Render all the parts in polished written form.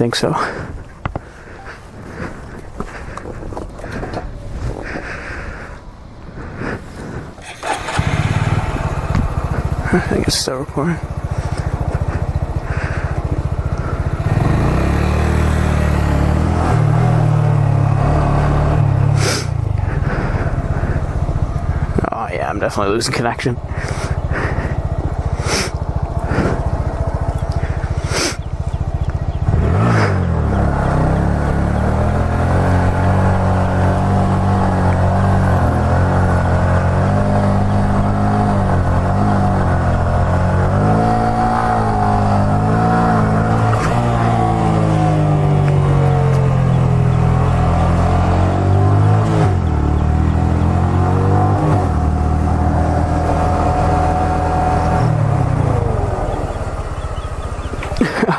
think so. I think it's still recording. Oh yeah, I'm definitely losing connection.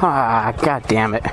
Ah, god damn it.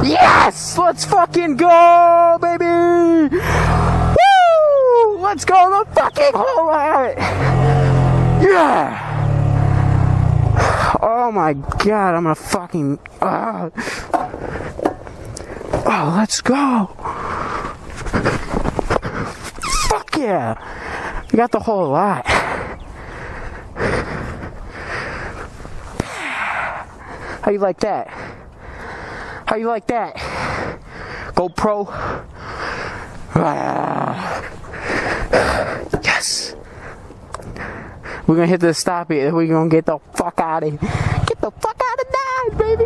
Yes! Let's fucking go, baby! Woo! Let's go the fucking whole lot! Yeah! Oh my god, I'm gonna fucking... Oh, let's go! Fuck yeah! We got the whole lot. How you like that? How you like that? GoPro? Yes! We're gonna hit the stop here. We're gonna get the fuck out of here. Get the fuck out of Dodge, baby!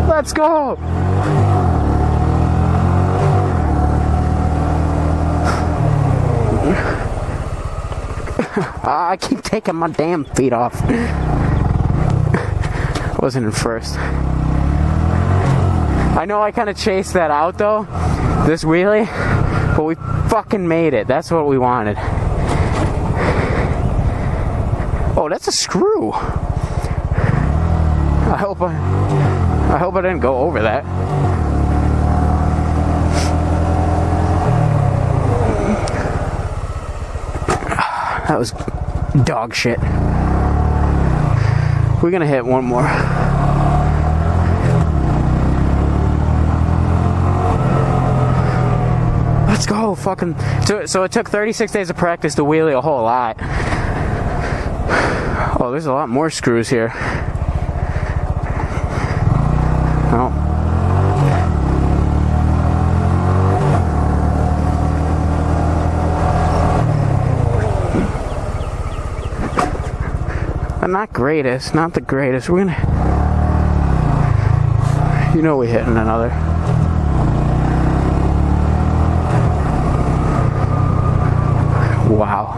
Let's go! I keep taking my damn feet off. Wasn't in first. I know I kind of chased that out though, this wheelie, but we fucking made it. That's what we wanted. Oh, that's a screw. I hope I didn't go over that. That was dog shit. We're gonna hit one more. Let's go, fucking. So it took 36 days of practice to wheelie a whole lot. Oh, there's a lot more screws here. Oh. But not greatest, not the greatest. We're gonna. You know we're hitting another. Wow.